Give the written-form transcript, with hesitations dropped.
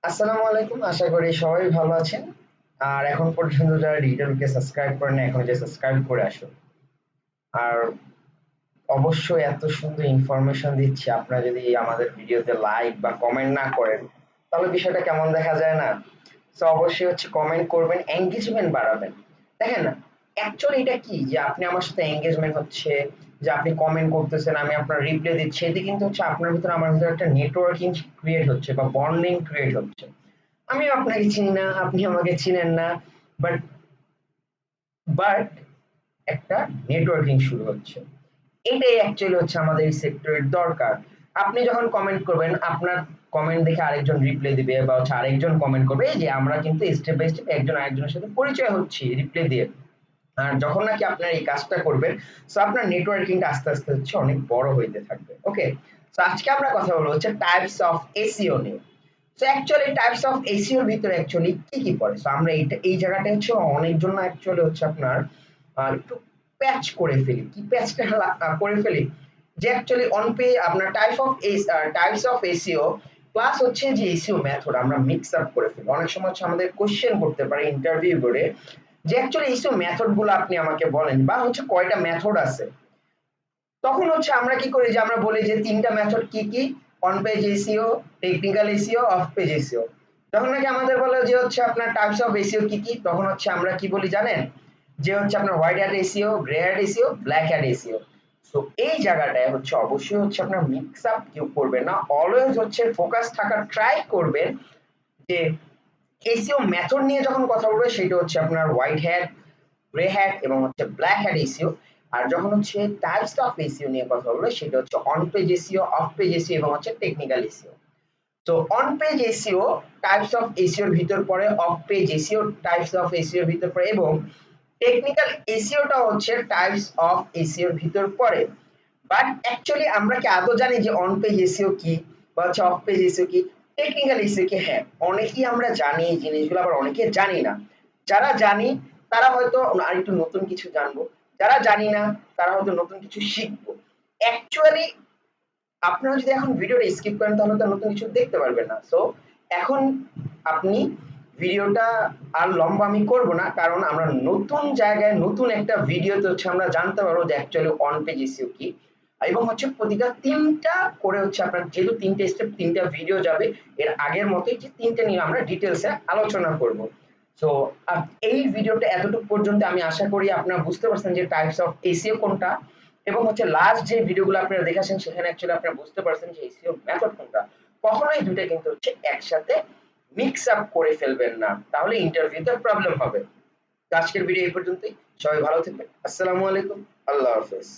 আসসালামু আলাইকুম। আশা করি সবাই ভালো আছেন। আর এখন পর্যন্ত যারা ডিজিটালকে সাবস্ক্রাইব করেন না, এখন যে সাবস্ক্রাইব করে আসুন। আর অবশ্যই এত সুন্দর ইনফরমেশন দিচ্ছি, আপনারা যদি আমাদের ভিডিওতে লাইক বা কমেন্ট না করেন তাহলে বিষয়টা কেমন দেখা যায় না? তো অবশ্যই কমেন্ট করবেন, এনগেজমেন্ট বাড়াবেন। দেখেন না, অ্যাকচুয়ালি এটা কি যে আপনি আমার সাথে এনগেজমেন্ট হচ্ছে, যে আপনি কমেন্ট করতেছেন, আমি আপনার রিপ্লাই দিচ্ছি, এতে কিন্তু আপনার ভিতরে আমার ভিতরে একটা নেটওয়ার্কিং ক্রিয়েট হচ্ছে বা বন্ডিং ক্রিয়েট হচ্ছে। আমিও আপনাকে চিনি না, আপনি আমাকে চিনেন না, বাট বাট একটা নেটওয়ার্কিং শুরু হচ্ছে। এটাই অ্যাকচুয়ালি আমাদের এই সেক্টরের দরকার। আপনি যখন কমেন্ট করবেন, আপনার কমেন্ট দেখে আরেকজন রিপ্লাই দিবে বা আরেকজন কমেন্ট করবে, এই যে আমরা কিন্তু স্টেপ বাই স্টেপ একজন আরেকজনের সাথে পরিচয় হচ্ছি রিপ্লাই দিয়ে। আর যখন নাকি আপনার এই কাজটা করবেন, সো আপনার নেটওয়ার্কিংটা আস্তে আস্তে অনেক বড় হইতে থাকবে। ওকে, তো আজকে আমরা কথা বলবো টাইপস অফ এসইও নিয়ে। তো অ্যাকচুয়ালি টাইপস অফ এসইও এর ভিতরে অ্যাকচুয়ালি কি কি পড়ে? সো আমরা এই জায়গাটা অনেক জন্য অ্যাকচুয়ালি আপনার একটু প্যাচ করে ফেলি। কি প্যাচটা করে ফেলি? যে অ্যাকচুয়ালি অন পে আপনার টাইপস অফ এসইও প্লাস যে এসইও মেথড আমরা মিক্স আপ করে ফেলি। অনেক সময় আমাদের কোশ্চেন করতে পারে ইন্টারভিউ করে যে অ্যাকচুয়ালি এসইও মেথড গুলো আপনি আমাকে বলেন, বা কয়টা মেথড আছে। তখন আমরা কি করি যে আমরা বলি যে তিনটা মেথড কি কি: on page SEO, technical SEO, of page SEO. যখন নাকি আমাদের বলে যে আপনার টাইপস অফ এসইও কি কি, তখন আমরা কি বলি জানেন? যে আপনার white hat SEO, grey hat SEO, black hat SEO. So এই জায়গাটায় অবশ্যই আপনার মিক্স আপ কেউ করবেন না, অলওয়েজ ফোকাস থাকার ট্রাই করবেন যে এসইও মেথড নিয়ে যখন কথা বলবে সেটা আপনার হোয়াইট হ্যাট, গ্রে হ্যাট এবং ব্ল্যাক হ্যাট এসইও। আর যখন টাইপস অফ এসইও নিয়ে কথা বলবে সেটা on page SEO, of page SEO এবং টেকনিক্যাল এসইও। তো on page SEO types of SEO এর ভিতর পড়ে, of page SEO types of SEO এর ভিতর পড়ে, এবং টেকনিক্যাল এসইওটা টাইপস অফ এসইও এর ভিতর পড়ে। বাট অ্যাকচুয়ালি আমরা কি আদৌ জানি যে অন পেজ এসইও কি বা অফ পেজ এসইও কি, টেকনিক্যাল এসইও কি? হ্যাঁ, অনেকেই আমরা জানি এই জিনিসগুলো, আবার অনেকে জানি না। যারা জানি তারা হয়তো আরেকটু নতুন কিছু জানবো, যারা জানি না তারা হয়তো নতুন কিছু শিখবো। অ্যাকচুয়ালি আপনারা যদি এখন ভিডিওটা স্কিপ করেন তাহলে তো নতুন কিছু দেখতে পারবেন না। সো এখন আপনি ভিডিওটা আর লম্বা আমি করব না, কারণ আমরা নতুন জায়গায় নতুন একটা ভিডিওতে আমরা জানতে পারবো যে অ্যাকচুয়ালি অন পেজ এসইও কি, এবং প্রতিটা তিনটা করে আপনার যেহেতু তিনটে স্টেপ, তিনটা ভিডিও যাবে, এর আগের মতোই যে তিনটে নিয়ে আমরা ডিটেলসে আলোচনা করব। সো এই ভিডিওটা এতটুকু পর্যন্ত, আমি আশা করি আপনারা বুঝতে পারছেন যে টাইপস অফ এসইও কোনটা, এবং লাস্ট যে ভিডিওগুলো আপনারা দেখেছেন সেখানে অ্যাকচুয়ালি আপনারা বুঝতে পারছেন যে এসইও মেথড কোনটা। কখনোই দুটো কিন্তু একসাথে মিক্স আপ করে ফেলবেন না, তাহলে ইন্টারভিউতে প্রবলেম হবে। আজকের ভিডিও এই পর্যন্তই। সবাই ভালো থাকবেন। আসসালামু আলাইকুম। আল্লাহ হাফেজ।